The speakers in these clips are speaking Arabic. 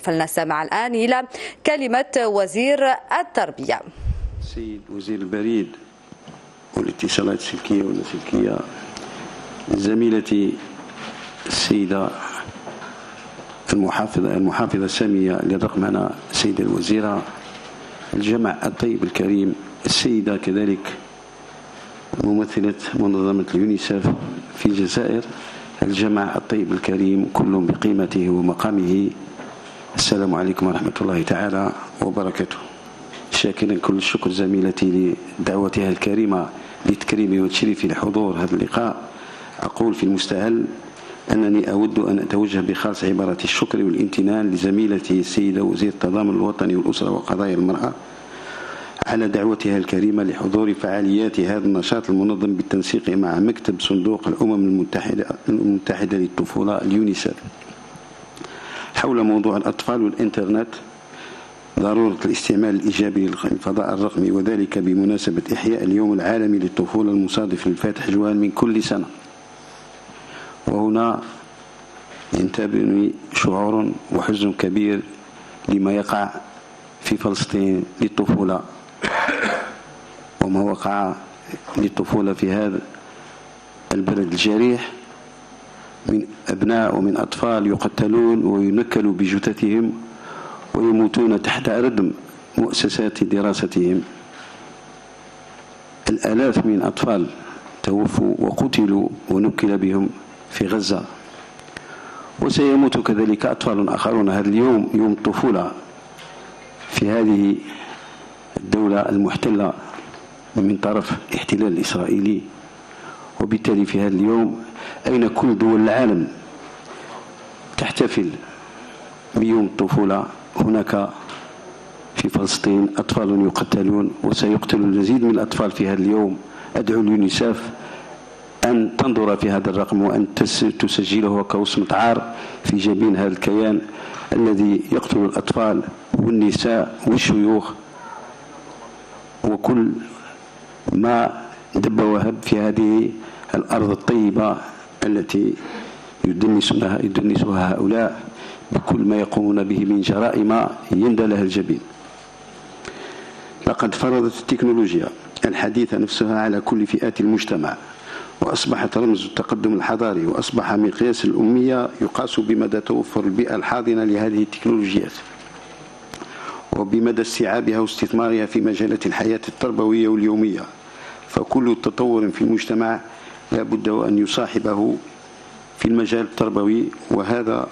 فلنستمع الآن إلى كلمة وزير التربية. السيد وزير البريد والاتصالات السلكية واللاسلكية، زميلتي السيدة المحافظة السامية للرقمنة السيدة الوزيرة، الجمع الطيب الكريم، السيدة كذلك ممثلة منظمة اليونيسف في الجزائر، الجمع الطيب الكريم كل بقيمته ومقامه، السلام عليكم ورحمة الله تعالى وبركاته. شاكرا كل الشكر زميلتي لدعوتها الكريمة لتكريمي وتشريفي لحضور هذا اللقاء. أقول في المستهل أنني أود أن أتوجه بخاص عبارة الشكر والامتنان لزميلتي السيدة وزير التضامن الوطني والأسرة وقضايا المرأة على دعوتها الكريمة لحضور فعاليات هذا النشاط المنظم بالتنسيق مع مكتب صندوق الأمم المتحدة للطفولة اليونيسف حول موضوع الأطفال والإنترنت، ضرورة الاستعمال الإيجابي للفضاء الرقمي، وذلك بمناسبة إحياء اليوم العالمي للطفولة المصادف للفاتح جوان من كل سنة. وهنا ينتابني شعور وحزن كبير لما يقع في فلسطين للطفولة وما وقع للطفولة في هذا البلد الجريح من أبناء ومن أطفال يقتلون وينكلوا بجثثهم ويموتون تحت ردم مؤسسات دراستهم. الآلاف من أطفال توفوا وقتلوا ونكل بهم في غزة، وسيموت كذلك أطفال آخرون. هذا اليوم يوم الطفولة في هذه الدولة المحتلة من طرف الاحتلال الإسرائيلي، وبالتالي في هذا اليوم أين كل دول العالم تحتفل بيوم الطفولة، هناك في فلسطين أطفال يقتلون وسيقتل المزيد من الأطفال في هذا اليوم. أدعو اليونيسف أن تنظر في هذا الرقم وأن تسجله كوصمة عار في جبين هذا الكيان الذي يقتل الأطفال والنساء والشيوخ وكل ما دب وهب في هذه الأرض الطيبة التي يدنسها هؤلاء بكل ما يقومون به من جرائم يندى لها الجبين. لقد فرضت التكنولوجيا الحديثة نفسها على كل فئات المجتمع، وأصبحت رمز التقدم الحضاري، وأصبح مقياس الأمية يقاس بمدى توفر البيئة الحاضنة لهذه التكنولوجيات وبمدى استيعابها واستثمارها في مجالات الحياة التربوية واليومية. فكل تطور في المجتمع لا بد وأن يصاحبه في المجال التربوي، وهذا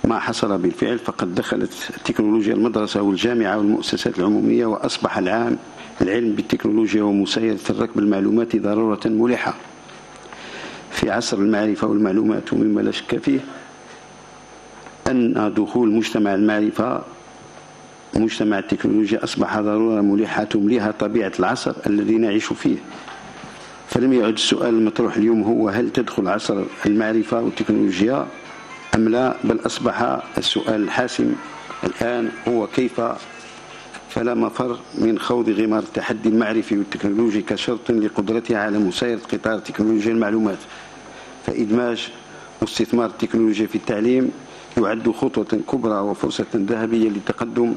ما حصل بالفعل. فقد دخلت التكنولوجيا المدرسة والجامعة والمؤسسات العمومية، وأصبح العلم بالتكنولوجيا ومسايرة الركب المعلوماتي ضرورة ملحة في عصر المعرفة والمعلومات. ومما لا شك فيه أن دخول مجتمع المعرفة مجتمع التكنولوجيا أصبح ضرورة ملحة تمليها طبيعة العصر الذي نعيش فيه. فلم يعد السؤال المطروح اليوم هو هل تدخل عصر المعرفة والتكنولوجيا أم لا، بل أصبح السؤال الحاسم الآن هو كيف. فلا مفر من خوض غمار التحدي المعرفي والتكنولوجي كشرط لقدرتها على مسايرة قطار تكنولوجيا المعلومات. فإدماج واستثمار التكنولوجيا في التعليم يعد خطوة كبرى وفرصة ذهبية للتقدم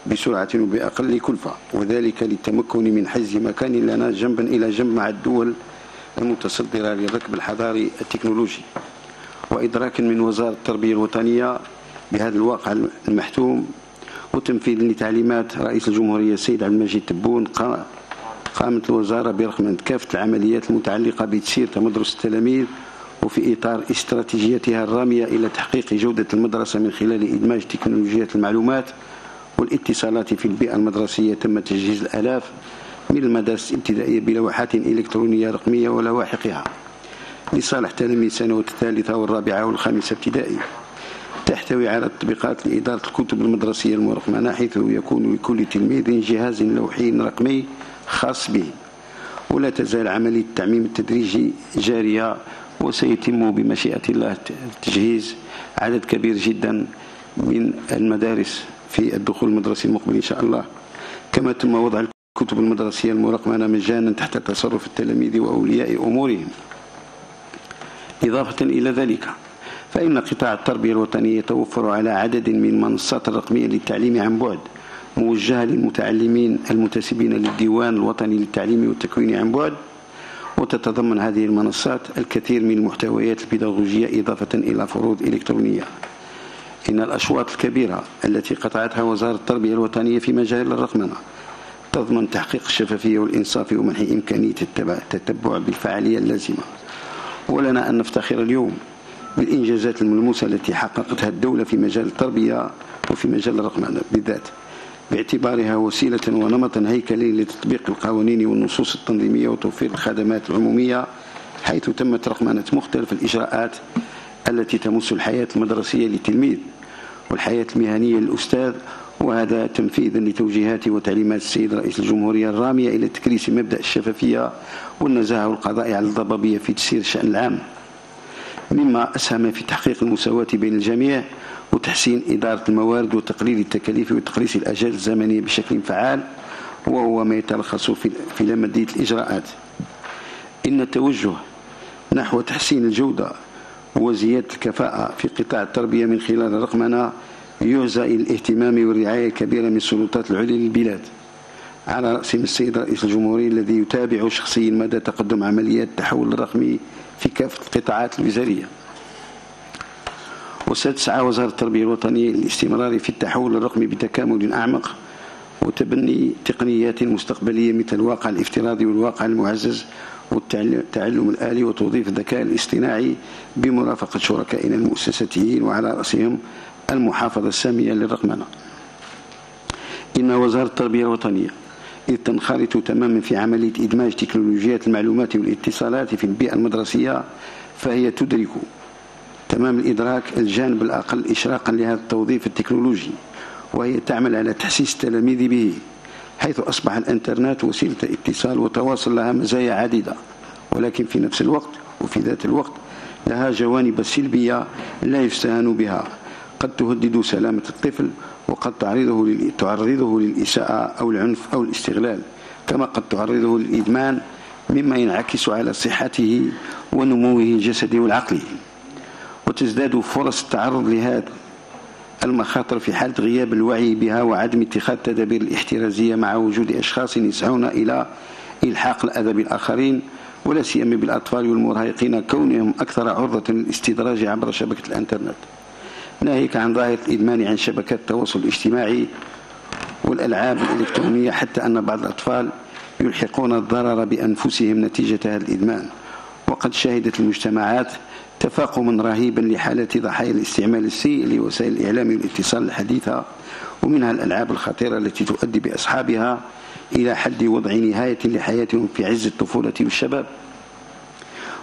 بسرعة وبأقل كلفة، وذلك للتمكن من حجز مكان لنا جنبا إلى جنب مع الدول المتصدرة للركب الحضاري التكنولوجي، وإدراك من وزارة التربية الوطنية بهذا الواقع المحتوم، وتنفيذ لتعليمات رئيس الجمهورية السيد عبد المجيد تبون. قامت الوزارة برقمنة كافة العمليات المتعلقة بتسيير تمدرس التلاميذ، وفي إطار استراتيجيتها الرامية إلى تحقيق جودة المدرسة من خلال إدماج تكنولوجيات المعلومات والاتصالات في البيئة المدرسية. تم تجهيز الآلاف من المدارس الابتدائية بلوحات إلكترونية رقمية ولواحقها لصالح تلاميذ السنوات الثالثة والرابعة والخامسة ابتدائي، تحتوي على تطبيقات لإدارة الكتب المدرسية المرقمنة، حيث يكون لكل تلميذ جهاز لوحي رقمي خاص به. ولا تزال عملية التعميم التدريجي جارية، وسيتم بمشيئة الله تجهيز عدد كبير جدا من المدارس في الدخول المدرسي المقبل إن شاء الله. كما تم وضع الكتب المدرسية المرقمنة مجانا تحت تصرف التلاميذ وأولياء أمورهم. إضافة إلى ذلك فإن قطاع التربية الوطنية يتوفر على عدد من المنصات الرقمية للتعليم عن بعد موجهة للمتعلمين المنتسبين للديوان الوطني للتعليم والتكوين عن بعد، وتتضمن هذه المنصات الكثير من المحتويات البيداغوجية إضافة إلى فروض إلكترونية. إن الأشواط الكبيرة التي قطعتها وزارة التربية الوطنية في مجال الرقمنة تضمن تحقيق الشفافية والإنصاف ومنح إمكانية التتبع بالفعالية اللازمة. ولنا أن نفتخر اليوم بالإنجازات الملموسة التي حققتها الدولة في مجال التربية وفي مجال الرقمنة بالذات، باعتبارها وسيلة ونمطا هيكلي لتطبيق القوانين والنصوص التنظيمية وتوفير الخدمات العمومية، حيث تمت رقمنة مختلف الإجراءات التي تمس الحياة المدرسية للتلميذ والحياة المهنية للأستاذ، وهذا تنفيذا لتوجيهات وتعليمات السيد رئيس الجمهورية الرامية إلى تكريس مبدأ الشفافية والنزاهة والقضاء على الضبابية في تسيير الشأن العام، مما أسهم في تحقيق المساواة بين الجميع وتحسين إدارة الموارد وتقليل التكاليف وتقليص الأجال الزمنية بشكل فعال، وهو ما يتلخص في لمدية الإجراءات. إن التوجه نحو تحسين الجودة وزيادة الكفاءة في قطاع التربية من خلال الرقمنة يعزى إلى الاهتمام والرعاية الكبيرة من السلطات العليا للبلاد، على رأسهم السيد رئيس الجمهورية الذي يتابع شخصيا مدى تقدم عمليات التحول الرقمي في كافة القطاعات الوزارية. وستسعى وزارة التربية الوطنية للاستمرار في التحول الرقمي بتكامل أعمق وتبني تقنيات مستقبلية مثل الواقع الافتراضي والواقع المعزز والتعلم الآلي وتوظيف الذكاء الاصطناعي بمرافقة شركائنا المؤسساتيين وعلى رأسهم المحافظة السامية للرقمنة. إن وزارة التربية الوطنية إذ تنخرط تماما في عملية إدماج تكنولوجيات المعلومات والاتصالات في البيئة المدرسية، فهي تدرك تمام الإدراك الجانب الأقل إشراقا لهذا التوظيف التكنولوجي، وهي تعمل على تحسيس التلاميذ به، حيث أصبح الإنترنت وسيلة اتصال وتواصل لها مزايا عديدة، ولكن في نفس الوقت وفي ذات الوقت لها جوانب سلبية لا يستهان بها، قد تهدد سلامة الطفل وقد تعرضه للإساءة أو العنف أو الاستغلال، كما قد تعرضه للإدمان مما ينعكس على صحته ونموه الجسدي والعقلي. وتزداد فرص التعرض لهذه المخاطر في حالة غياب الوعي بها وعدم اتخاذ التدابير الاحترازية مع وجود أشخاص يسعون إلى إلحاق الأذى بالآخرين، ولا سيما بالأطفال والمراهقين كونهم أكثر عرضة للاستدراج عبر شبكة الإنترنت، ناهيك عن ظاهرة الإدمان عن شبكات التواصل الاجتماعي والألعاب الإلكترونية، حتى أن بعض الأطفال يلحقون الضرر بأنفسهم نتيجة هذا الإدمان. وقد شهدت المجتمعات تفاقما رهيبا لحالات ضحايا الاستعمال السيء لوسائل الإعلام والاتصال الحديثة، ومنها الألعاب الخطيرة التي تؤدي بأصحابها إلى حد وضع نهاية لحياتهم في عز الطفولة والشباب.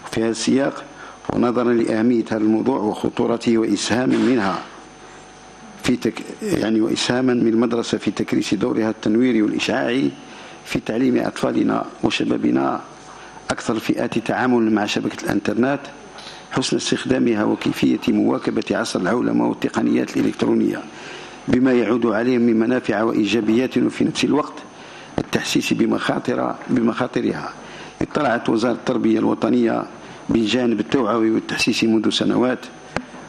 وفي هذا السياق ونظرا لأهمية هذا الموضوع وخطورته وإسهاما من المدرسة في تكريس دورها التنويري والإشعاعي في تعليم أطفالنا وشبابنا أكثر الفئات تعاملا مع شبكة الإنترنت، حسن استخدامها وكيفية مواكبة عصر العولمة والتقنيات الإلكترونية بما يعود عليهم من منافع وإيجابيات، وفي نفس الوقت التحسيس بمخاطرها. اطلعت وزارة التربية الوطنية بالجانب التوعوي والتحسيسي منذ سنوات،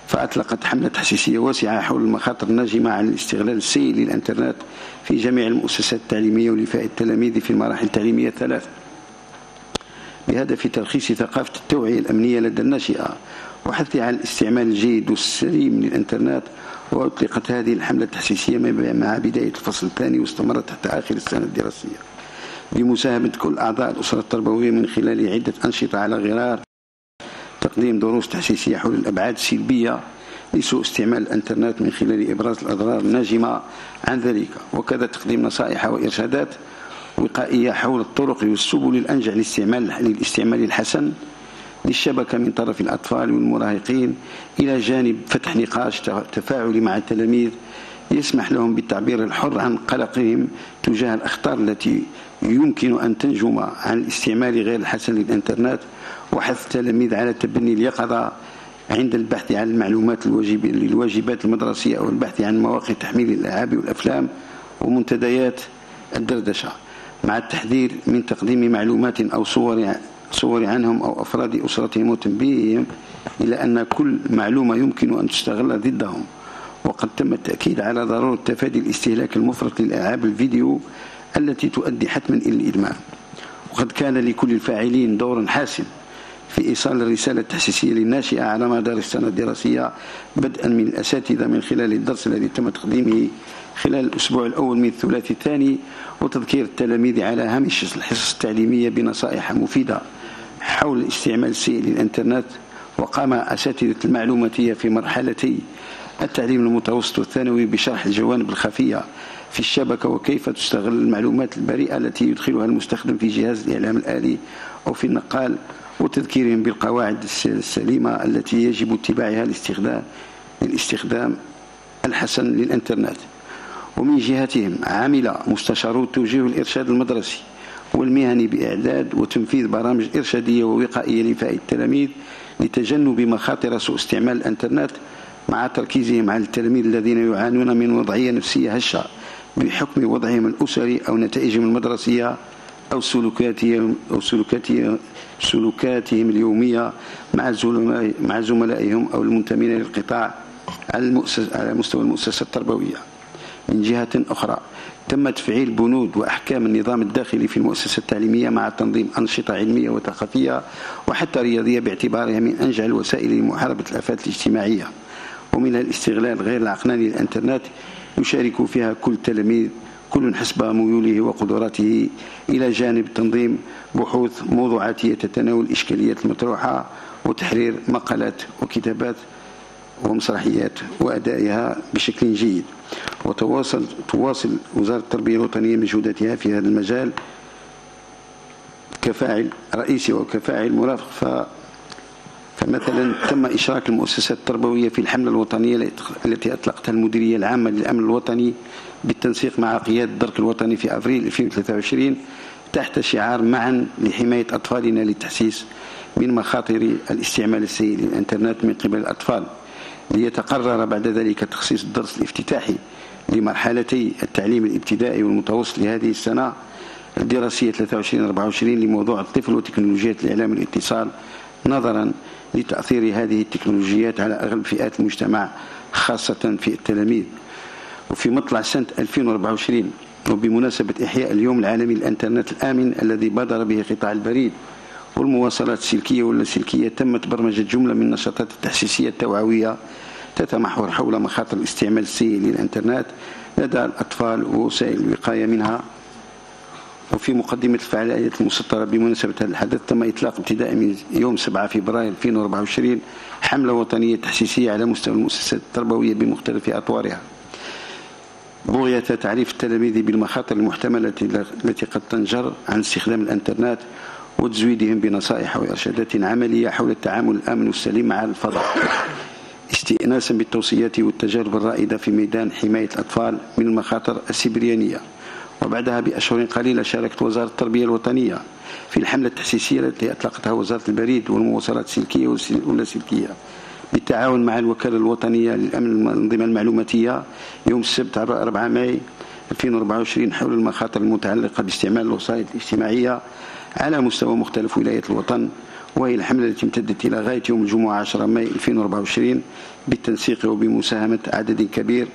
فأطلقت حملة تحسيسية واسعة حول المخاطر الناجمة عن الاستغلال السيء للإنترنت في جميع المؤسسات التعليمية ولفئة التلاميذ في المراحل التعليمية الثلاث، بهدف ترخيص ثقافة التوعية الأمنية لدى الناشئة وحثها على الاستعمال الجيد والسليم للإنترنت. وأطلقت هذه الحملة التحسيسية مع بداية الفصل الثاني واستمرت حتى آخر السنة الدراسية بمساهمة كل أعضاء الأسرة التربوية من خلال عدة أنشطة على غرار تقديم دروس تحسيسية حول الأبعاد السلبية لسوء استعمال الإنترنت من خلال إبراز الأضرار الناجمة عن ذلك، وكذا تقديم نصائح وإرشادات وقائية حول الطرق والسبل الأنجع للاستعمال الحسن للشبكة من طرف الأطفال والمراهقين، إلى جانب فتح نقاش تفاعلي مع التلاميذ يسمح لهم بالتعبير الحر عن قلقهم تجاه الأخطار التي يمكن أن تنجم عن الاستعمال غير الحسن للإنترنت، وحث التلاميذ على تبني اليقظة عند البحث عن المعلومات للواجبات المدرسية أو البحث عن مواقع تحميل الألعاب والأفلام ومنتديات الدردشة، مع التحذير من تقديم معلومات أو صور عنهم أو أفراد أسرتهم وتنبيههم إلى أن كل معلومة يمكن أن تستغل ضدهم. وقد تم التأكيد على ضرورة تفادي الاستهلاك المفرط للألعاب الفيديو التي تؤدي حتما إلى الإدمان. وقد كان لكل الفاعلين دور حاسم في إيصال الرسالة التحسيسية للناشئة على مدار السنة الدراسية، بدءا من الأساتذة من خلال الدرس الذي تم تقديمه خلال الأسبوع الأول من الثلاث الثاني، وتذكير التلاميذ على هامش الحصص التعليمية بنصائح مفيدة حول الاستعمال السيء للإنترنت. وقام أساتذة المعلوماتية في مرحلتي التعليم المتوسط والثانوي بشرح الجوانب الخفية في الشبكة وكيف تستغل المعلومات البريئة التي يدخلها المستخدم في جهاز الإعلام الآلي أو في النقال، وتذكيرهم بالقواعد السليمة التي يجب اتباعها للاستخدام الحسن للإنترنت. ومن جهتهم عمل مستشارو توجيه الإرشاد المدرسي والمهني بإعداد وتنفيذ برامج إرشادية ووقائية لفائدة التلاميذ لتجنب مخاطر سوء استعمال الإنترنت، مع تركيزهم على التلاميذ الذين يعانون من وضعية نفسية هشة بحكم وضعهم الأسري أو نتائجهم المدرسية أو سلوكاتهم اليومية مع زملائهم أو المنتمين للقطاع على مستوى المؤسسة التربوية. من جهة أخرى تم تفعيل بنود وأحكام النظام الداخلي في المؤسسة التعليمية مع تنظيم أنشطة علمية وثقافية وحتى رياضية باعتبارها من أنجع الوسائل لمحاربة الآفات الاجتماعية، ومنها الاستغلال غير العقلاني للإنترنت يشارك فيها كل تلميذ كل حسب ميوله وقدراته، إلى جانب تنظيم بحوث موضوعاتية تتناول الإشكاليات المطروحة وتحرير مقالات وكتابات ومسرحيات وأدائها بشكل جيد. تواصل وزارة التربية الوطنية مجهوداتها في هذا المجال كفاعل رئيسي وكفاعل مرافق. فمثلا تم إشراك المؤسسات التربوية في الحملة الوطنية التي أطلقتها المديرية العامة للأمن الوطني بالتنسيق مع قيادة الدرك الوطني في أبريل 2023 تحت شعار معا لحماية أطفالنا للتحسيس من مخاطر الاستعمال السيء للإنترنت من قبل الأطفال، ليتقرر بعد ذلك تخصيص الدرس الافتتاحي لمرحلتي التعليم الابتدائي والمتوسط لهذه السنة الدراسية 23-24 لموضوع الطفل وتكنولوجيات الإعلام والاتصال، نظرا لتأثير هذه التكنولوجيات على أغلب فئات المجتمع خاصة في التلاميذ. وفي مطلع سنة 2024 وبمناسبة إحياء اليوم العالمي للإنترنت الآمن الذي بادر به قطاع البريد والمواصلات السلكية واللاسلكية، تمت برمجة جملة من النشاطات التحسيسية التوعوية تتمحور حول مخاطر الاستعمال السيء للإنترنت لدى الأطفال ووسائل الوقاية منها. وفي مقدمة الفعاليات المسطرة بمناسبة هذا الحدث تم إطلاق ابتداء من يوم 7 فبراير 2024 حملة وطنية تحسيسية على مستوى المؤسسات التربوية بمختلف أطوارها، بغية تعريف التلاميذ بالمخاطر المحتملة التي قد تنجر عن استخدام الإنترنت وتزويدهم بنصائح وإرشادات عملية حول التعامل الآمن والسليم مع الفضاء، استئناسا بالتوصيات والتجارب الرائدة في ميدان حماية الأطفال من المخاطر السيبرانية. وبعدها بأشهر قليلة شاركت وزارة التربية الوطنية في الحملة التحسيسية التي أطلقتها وزارة البريد والمواصلات السلكية واللاسلكية بالتعاون مع الوكالة الوطنية للأمن الأنظمة المعلوماتية يوم السبت 4 ماي 2024 حول المخاطر المتعلقة باستعمال الوسائل الاجتماعية على مستوى مختلف ولايات الوطن، وهي الحملة التي امتدت إلى غاية يوم الجمعة 10 ماي 2024 بالتنسيق وبمساهمة عدد كبير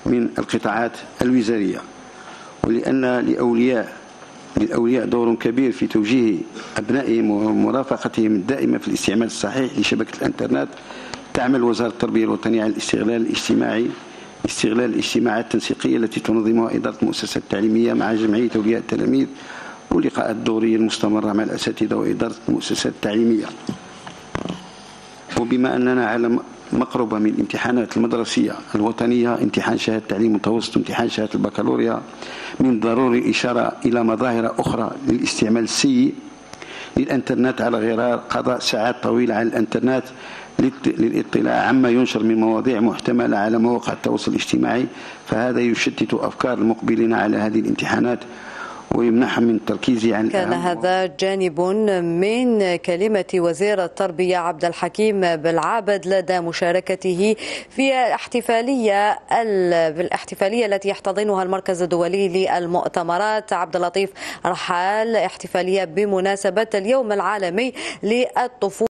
من القطاعات الوزارية. ولأن للأولياء دور كبير في توجيه أبنائهم ومرافقتهم الدائمة في الاستعمال الصحيح لشبكة الإنترنت، تعمل وزارة التربية الوطنية على استغلال الاجتماعات التنسيقية التي تنظمها إدارة المؤسسات التعليمية مع جمعية أولياء التلاميذ ولقاءات دورية المستمرة مع الأساتذة وإدارة المؤسسات التعليمية. وبما أننا على مقربة من الامتحانات المدرسية الوطنية، امتحان شهادة التعليم المتوسط وامتحان شهادة البكالوريا، من الضروري الإشارة إلى مظاهر أخرى للاستعمال السيء للإنترنت على غرار قضاء ساعات طويلة على الإنترنت للاطلاع عما ينشر من مواضيع محتملة على مواقع التواصل الاجتماعي، فهذا يشتت أفكار المقبلين على هذه الامتحانات ويمنحهم من التركيز عن كان هذا جانب من كلمة وزير التربية عبد الحكيم بالعابد لدى مشاركته في بالاحتفالية التي يحتضنها المركز الدولي للمؤتمرات عبد اللطيف رحال، احتفالية بمناسبة اليوم العالمي للطفولة.